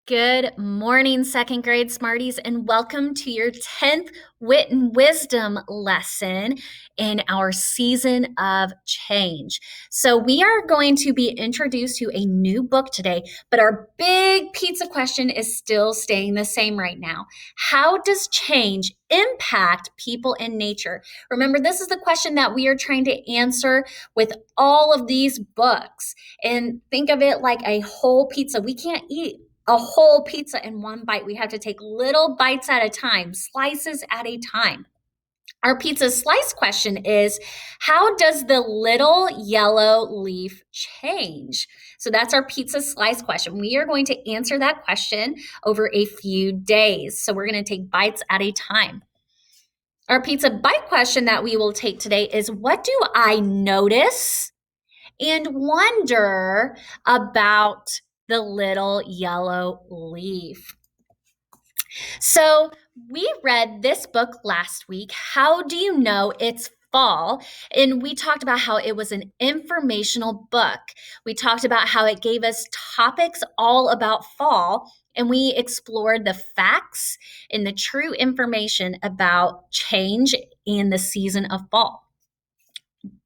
Good morning, second grade Smarties, and welcome to your 10th Wit and Wisdom lesson in our season of change. So, we are going to be introduced to a new book today, but our big pizza question is still staying the same right now. How does change impact people and nature? Remember, this is the question that we are trying to answer with all of these books. And think of it like a whole pizza. We can't eat a whole pizza in one bite. We have to take little bites at a time, slices at a time. Our pizza slice question is, how does the little yellow leaf change? So that's our pizza slice question. We are going to answer that question over a few days. So we're going to take bites at a time. Our pizza bite question that we will take today is, what do I notice and wonder about the little yellow leaf? So, we read this book last week, How Do You Know It's Fall? And we talked about how it was an informational book. We talked about how it gave us topics all about fall, and we explored the facts and the true information about change in the season of fall.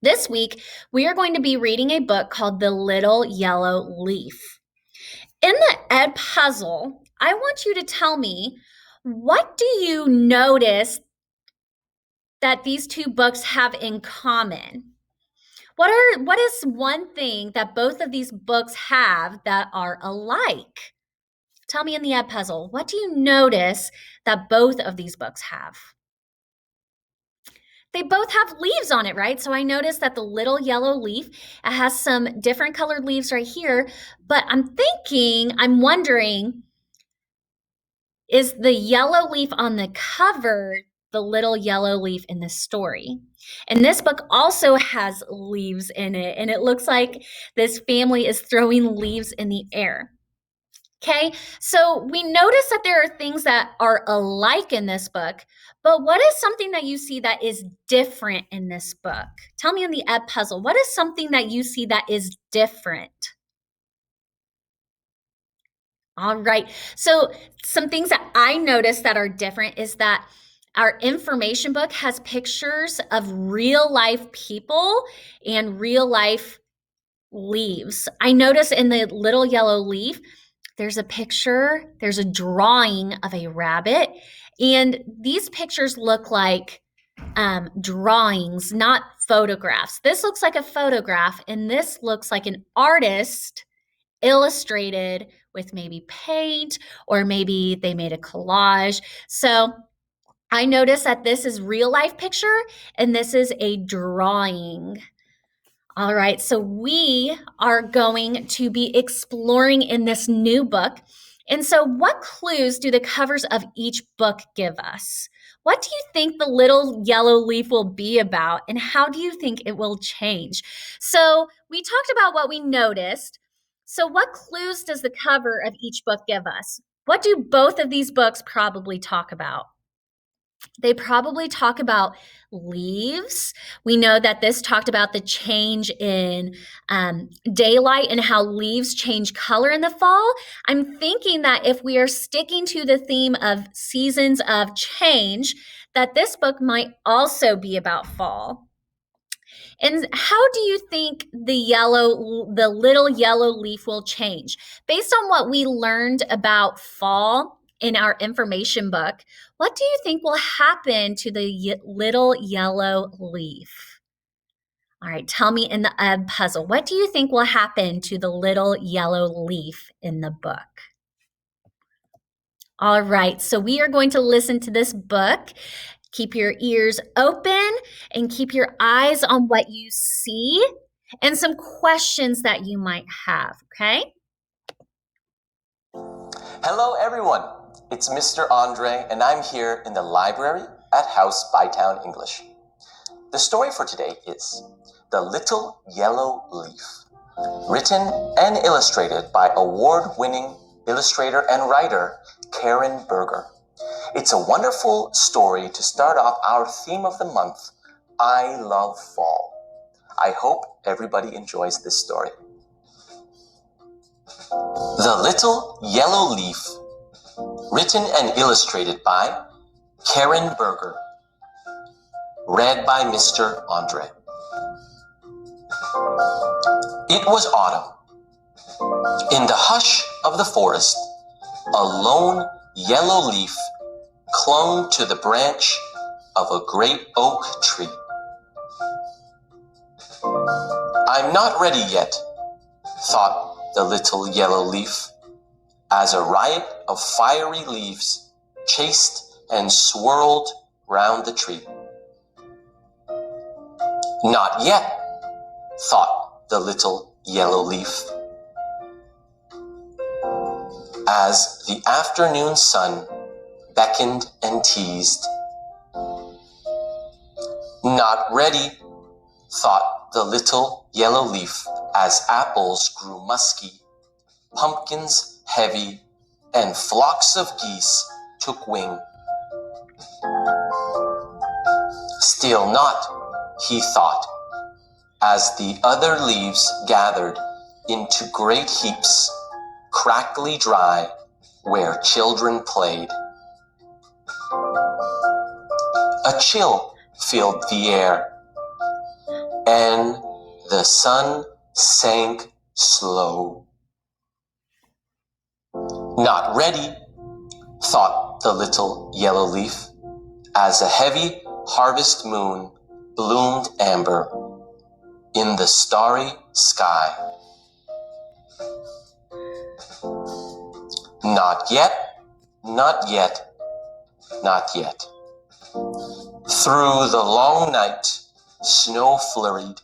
This week, we are going to be reading a book called The Little Yellow Leaf. In the Ed puzzle, I want you to tell me, what do you notice that these two books have in common? What is one thing that both of these books have that are alike? Tell me in the Ed puzzle, what do you notice that both of these books have? They both have leaves on it, right? So I noticed that the little yellow leaf, it has some different colored leaves right here, but I'm wondering, is the yellow leaf on the cover the little yellow leaf in the story? And this book also has leaves in it, and it looks like this family is throwing leaves in the air. Okay, so we notice that there are things that are alike in this book, but what is something that you see that is different in this book? Tell me in the Ed puzzle, what is something that you see that is different? All right, so some things that I noticed that are different is that our information book has pictures of real life people and real life leaves. I notice in the little yellow leaf, there's a drawing of a rabbit, and these pictures look like drawings, not photographs. This looks like a photograph, and this looks like an artist illustrated with maybe paint, or maybe they made a collage. So I noticed that this is real life picture and this is a drawing. All right, so we are going to be exploring in this new book. And so, what clues do the covers of each book give us? What do you think the little yellow leaf will be about, and how do you think it will change? So, we talked about what we noticed. So, what clues does the cover of each book give us? What do both of these books probably talk about? They probably talk about leaves. We know that this talked about the change in daylight and how leaves change color in the fall. I'm thinking that if we are sticking to the theme of seasons of change, that this book might also be about fall. And how do you think the little yellow leaf will change? Based on what we learned about fall in our information book, what do you think will happen to the little yellow leaf? All right, tell me in the Ed puzzle, what do you think will happen to the little yellow leaf in the book? All right, so we are going to listen to this book. Keep your ears open and keep your eyes on what you see and some questions that you might have, okay? Hello everyone, it's Mr. Andre and I'm here in the library at House Bytown English. The story for today is The Little Yellow Leaf, written and illustrated by award-winning illustrator and writer Karen Berger. It's a wonderful story to start off our theme of the month, I Love Fall. I hope everybody enjoys this story. The Little Yellow Leaf, written and illustrated by Karen Berger, read by Mr. Andre. It was autumn. In the hush of the forest, a lone yellow leaf clung to the branch of a great oak tree. I'm not ready yet, thought the little yellow leaf, as a riot of fiery leaves chased and swirled round the tree. Not yet, thought the little yellow leaf, as the afternoon sun beckoned and teased. Not ready, thought the little yellow leaf, as apples grew musky, pumpkins heavy, and flocks of geese took wing. Still not, he thought, as the other leaves gathered into great heaps, crackly dry, where children played. A chill filled the air, and the sun sank slow. Not ready, thought the little yellow leaf, as a heavy harvest moon bloomed amber in the starry sky. Not yet, not yet, not yet. Through the long night, snow flurried,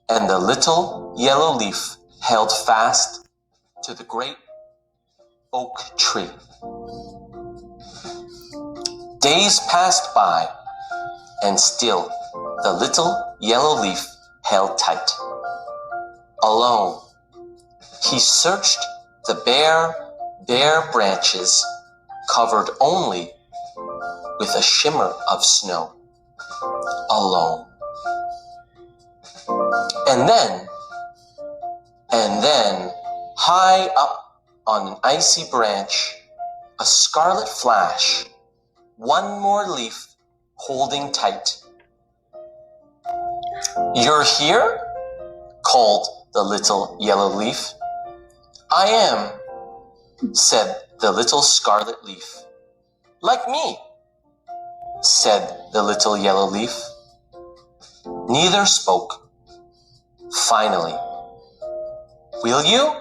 and the little yellow leaf held fast to the great oak tree. Days passed by, and still the little yellow leaf held tight. Alone, he searched the bare branches, covered only with a shimmer of snow. Alone. And then, high up on an icy branch, a scarlet flash, one more leaf holding tight. You're here? Called the little yellow leaf. I am, said the little scarlet leaf. Like me, said the little yellow leaf. Neither spoke. Finally, will you?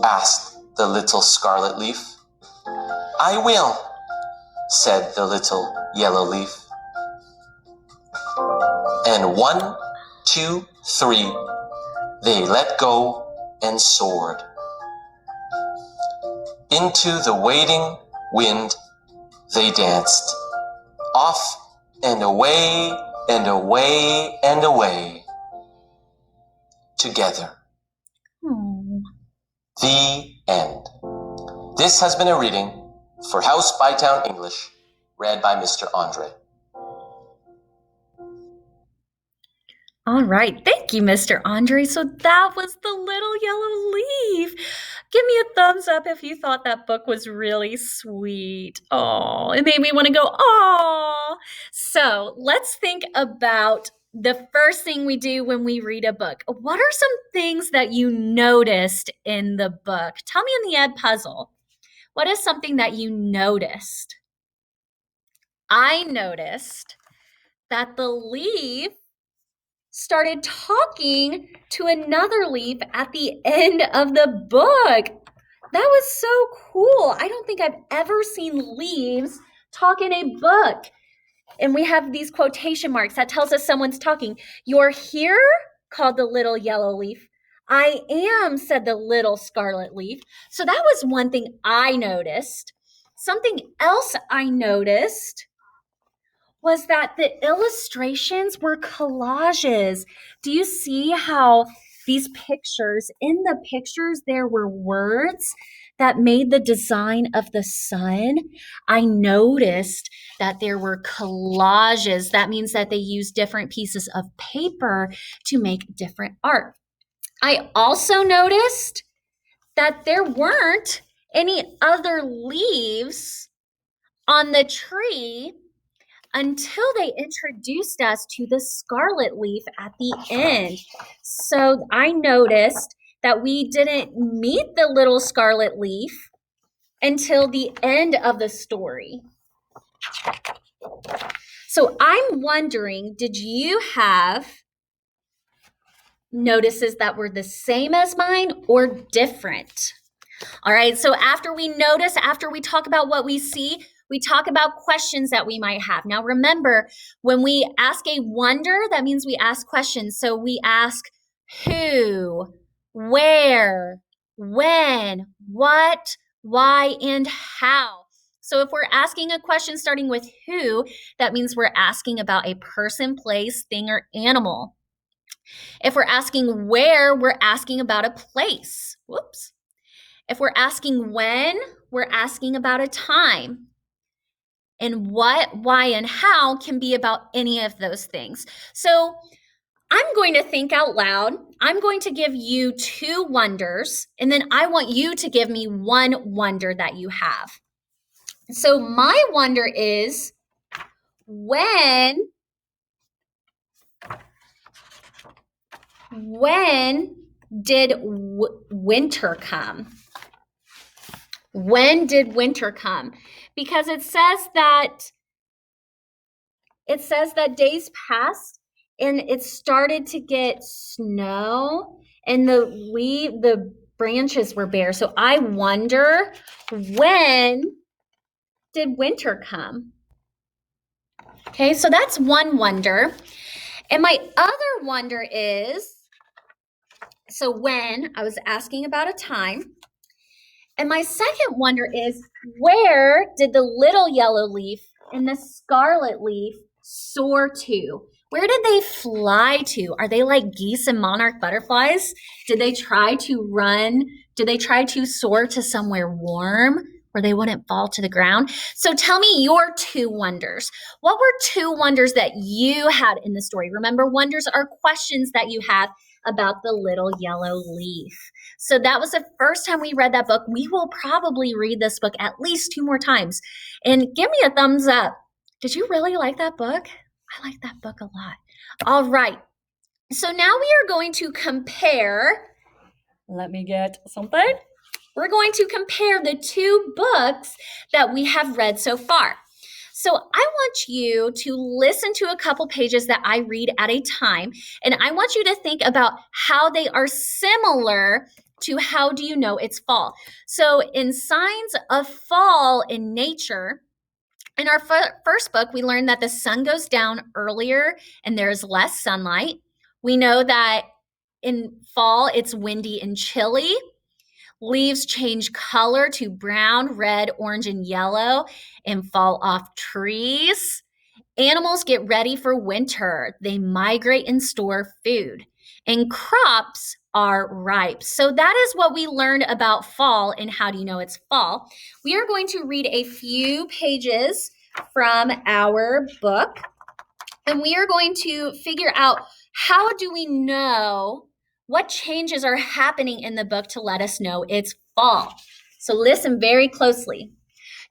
Asked the little scarlet leaf. I will, said the little yellow leaf. And 1, 2, 3, they let go and soared. Into the waiting wind they danced, off and away and away and away, together. Oh. The end. This has been a reading for House Bytown English, read by Mr. Andre. All right. Thank you, Mr. Andre. So that was The Little Yellow Leaf. Give me a thumbs up if you thought that book was really sweet. Oh, it made me want to go, oh. So let's think about the first thing we do when we read a book. What are some things that you noticed in the book? Tell me in the Ed Puzzle. What is something that you noticed? I noticed that the leaf started talking to another leaf at the end of the book. That was so cool. I don't think I've ever seen leaves talk in a book. And we have these quotation marks that tells us someone's talking. You're here, called the little yellow leaf. I am, said the little scarlet leaf. So that was one thing I noticed. Something else I noticed was that the illustrations were collages. Do you see how these pictures, in the pictures, there were words that made the design of the sun? I noticed that there were collages. That means that they used different pieces of paper to make different art. I also noticed that there weren't any other leaves on the tree until they introduced us to the scarlet leaf at the end. So I noticed that we didn't meet the little scarlet leaf until the end of the story. So I'm wondering, did you have notices that were the same as mine or different? All right, so after we notice, after we talk about what we see, we talk about questions that we might have. Now remember, when we ask a wonder, that means we ask questions. So we ask who, where, when, what, why, and how. So if we're asking a question starting with who, that means we're asking about a person, place, thing, or animal. If we're asking where, we're asking about a place. Whoops. If we're asking when, we're asking about a time. And what, why, and how can be about any of those things. So I'm going to think out loud. I'm going to give you 2 wonders, and then I want you to give me 1 wonder that you have. So my wonder is, when did winter come? When did winter come? Because it says that days passed and it started to get snow and the branches were bare. So I wonder, when did winter come? Okay, so that's 1 wonder. And my other wonder is, so when, I was asking about a time. And my second wonder is, where did the little yellow leaf and the scarlet leaf soar to? Where did they fly to? Are they like geese and monarch butterflies? Did they try to run? Did they try to soar to somewhere warm where they wouldn't fall to the ground? So tell me your 2 wonders. What were 2 wonders that you had in the story? Remember, wonders are questions that you have about the little yellow leaf. So that was the first time we read that book. We will probably read this book at least 2 more times. And give me a thumbs up. Did you really like that book? I like that book a lot. All right. So now we are going to compare. Let me get something. We're going to compare the 2 books that we have read so far. So I want you to listen to a couple pages that I read at a time, and I want you to think about how they are similar to how do you know it's fall. So in Signs of Fall in Nature, in our first book, we learned that the sun goes down earlier and there's less sunlight. We know that in fall, it's windy and chilly. Leaves change color to brown, red, orange, and yellow and fall off trees. Animals get ready for winter. They migrate and store food. And crops are ripe. So that is what we learned about fall and how do you know it's fall. We are going to read a few pages from our book, and we are going to figure out, how do we know what changes are happening in the book to let us know it's fall. So listen very closely.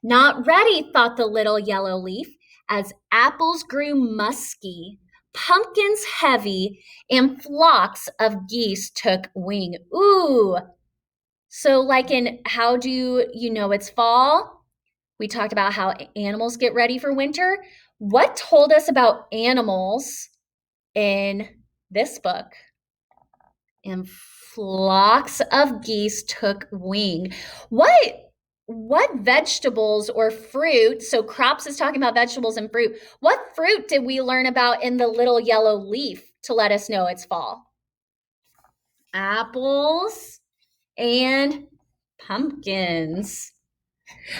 Not ready, thought the little yellow leaf, as apples grew musky, pumpkins heavy, and flocks of geese took wing. Ooh. So like in how do you know it's fall? We talked about how animals get ready for winter. What told us about animals in this book? And flocks of geese took wing. What vegetables or fruit, so crops is talking about vegetables and fruit, what fruit did we learn about in the little yellow leaf to let us know it's fall? Apples and pumpkins.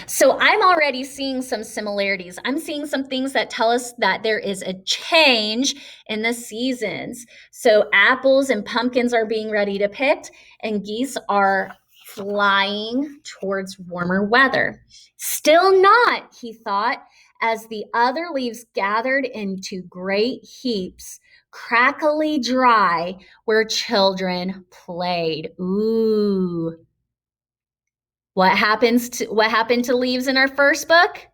So I'm already seeing some similarities. I'm seeing some things that tell us that there is a change in the seasons. So apples and pumpkins are being ready to pick, and geese are flying towards warmer weather. Still not, he thought, as the other leaves gathered into great heaps, crackly dry, where children played. Ooh. What happened to leaves in our first book?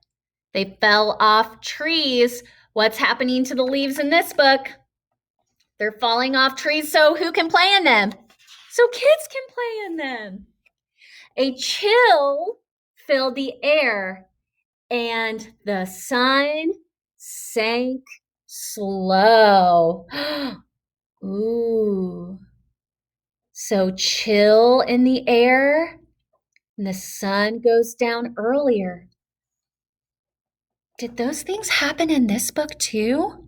They fell off trees. What's happening to the leaves in this book? They're falling off trees, so who can play in them? So kids can play in them. A chill filled the air, and the sun sank slow. Ooh. So chill in the air, and the sun goes down earlier. Did those things happen in this book too?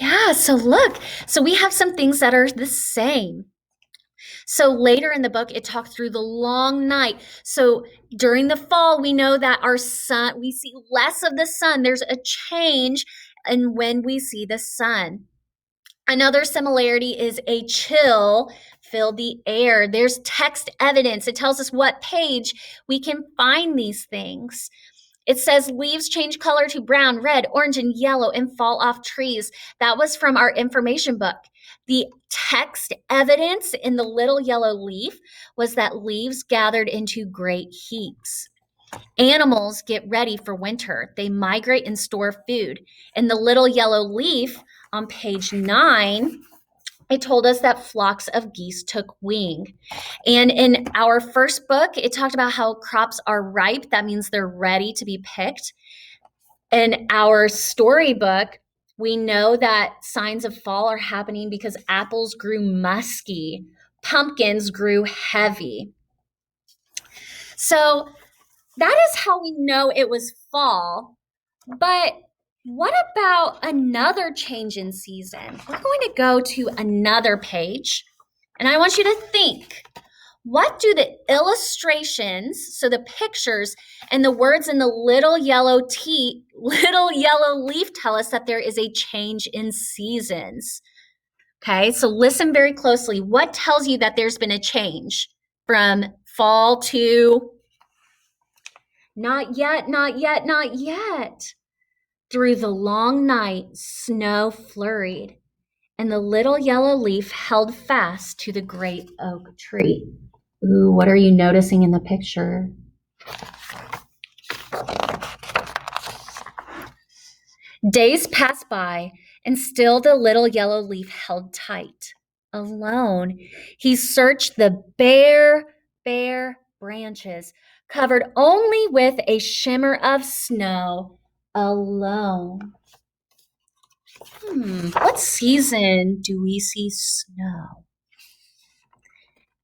Yeah, so look. So we have some things that are the same. So later in the book, it talked through the long night. So during the fall, we know that we see less of the sun. There's a change in when we see the sun. Another similarity is a chill filled the air. There's text evidence. It tells us what page we can find these things. It says leaves change color to brown, red, orange, and yellow and fall off trees. That was from our information book. The text evidence in the little yellow leaf was that leaves gathered into great heaps. Animals get ready for winter. They migrate and store food. In the little yellow leaf on page 9, it told us that flocks of geese took wing. And in our first book, it talked about how crops are ripe. That means they're ready to be picked. In our storybook, we know that signs of fall are happening because apples grew musky, pumpkins grew heavy. So that is how we know it was fall. But what about another change in season? We're going to go to another page, and I want you to think. What do the illustrations, so the pictures and the words in the little yellow leaf tell us that there is a change in seasons? Okay, so listen very closely. What tells you that there's been a change from fall to not yet, not yet, not yet? Through the long night, snow flurried, and the little yellow leaf held fast to the great oak tree. Ooh, what are you noticing in the picture? Days passed by, and still the little yellow leaf held tight. Alone, he searched the bare branches, covered only with a shimmer of snow. Alone. What season do we see snow?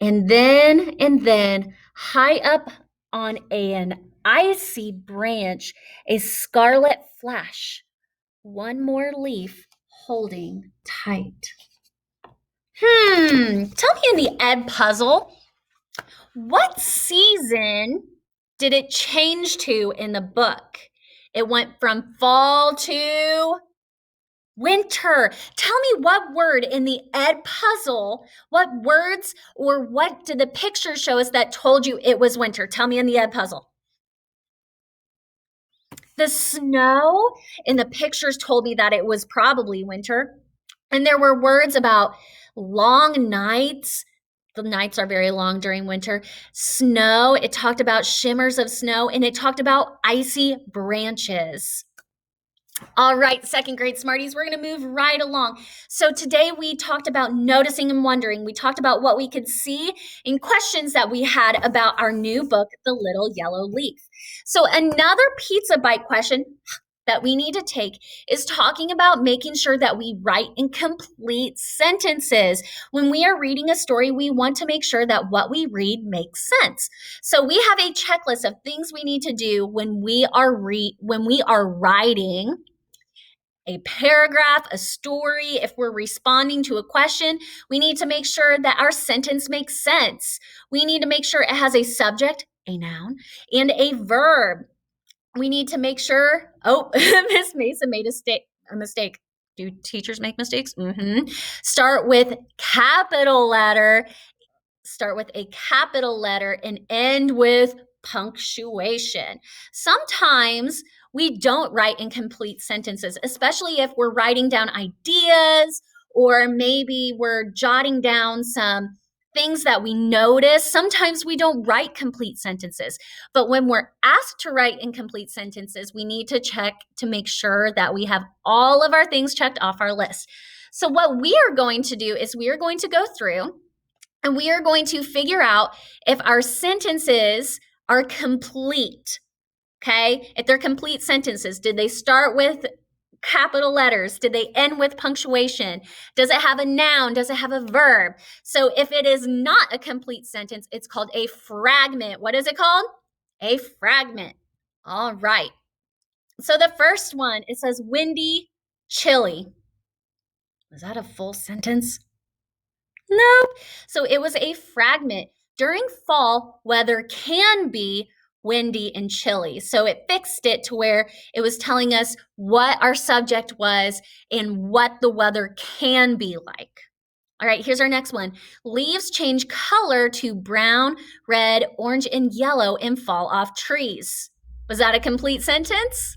And then, high up on an icy branch, a scarlet flash, one more leaf holding tight. Tell me in the Ed puzzle, what season did it change to in the book? It went from fall to winter. Tell me what word in the Ed puzzle, what words or what did the picture show us that told you it was winter? Tell me in the Ed puzzle. The snow in the pictures told me that it was probably winter. And there were words about long nights. The nights are very long during winter. Snow, it talked about shimmers of snow, and it talked about icy branches. All right, second grade Smarties, we're going to move right along. So today we talked about noticing and wondering. We talked about what we could see and questions that we had about our new book, The Little Yellow Leaf. So another pizza bite question that we need to take is talking about making sure that we write in complete sentences. When we are reading a story, we want to make sure that what we read makes sense. So we have a checklist of things we need to do when we are writing a paragraph, a story. If we're responding to a question, we need to make sure that our sentence makes sense. We need to make sure it has a subject, a noun, and a verb. We need to make sure, Miss Mason made a mistake. Do teachers make mistakes? Start with a capital letter and end with punctuation. Sometimes we don't write in complete sentences, especially if we're writing down ideas or maybe we're jotting down some things that we notice. Sometimes we don't write complete sentences, but when we're asked to write incomplete sentences, we need to check to make sure that we have all of our things checked off our list. So what we are going to do is we are going to go through and we are going to figure out if our sentences are complete. Okay? If they're complete sentences, did they start with capital letters? Did they end with punctuation? Does it have a noun? Does it have a verb? So if it is not a complete sentence, it's called a fragment. What is it called? A fragment. All right. So the first one, it says windy, chilly. Was that a full sentence? Nope. So it was a fragment. During fall, weather can be windy and chilly. So it fixed it to where it was telling us what our subject was and what the weather can be like. All right, here's our next one. Leaves change color to brown, red, orange, and yellow and fall off trees. Was that a complete sentence?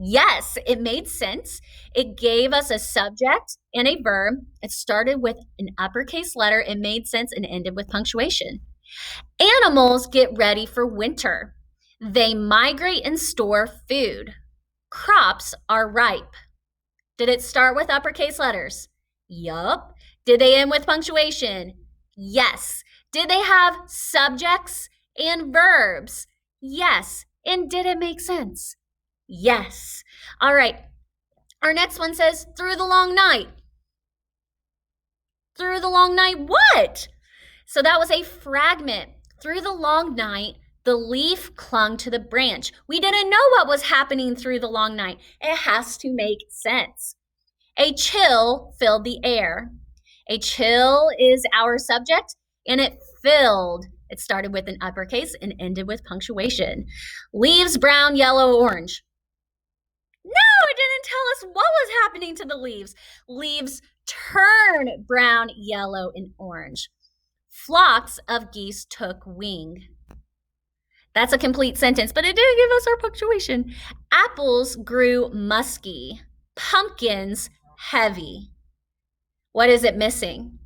Yes, it made sense. It gave us a subject and a verb. It started with an uppercase letter. It made sense and ended with punctuation. Animals get ready for winter. They migrate and store food. Crops are ripe. Did it start with uppercase letters? Yup. Did they end with punctuation? Yes. Did they have subjects and verbs? Yes. And did it make sense? Yes. All right. Our next one says, through the long night. Through the long night, what? So that was a fragment. Through the long night, the leaf clung to the branch. We didn't know what was happening through the long night. It has to make sense. A chill filled the air. A chill is our subject, and it filled. It started with an uppercase and ended with punctuation. Leaves brown, yellow, orange. No, it didn't tell us what was happening to the leaves. Leaves turn brown, yellow, and orange. Flocks of geese took wing. That's a complete sentence, but it didn't give us our punctuation. Apples grew musky. Pumpkins heavy. What is it missing?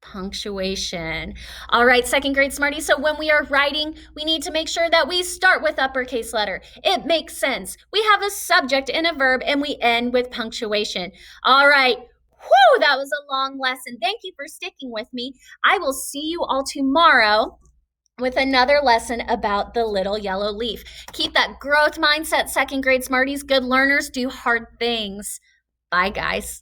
Punctuation. All right, second grade Smarties. So when we are writing, we need to make sure that we start with uppercase letter. It makes sense. We have a subject and a verb, and we end with punctuation. All right. Whew, that was a long lesson. Thank you for sticking with me. I will see you all tomorrow with another lesson about the little yellow leaf. Keep that growth mindset, second grade Smarties. Good learners do hard things. Bye, guys.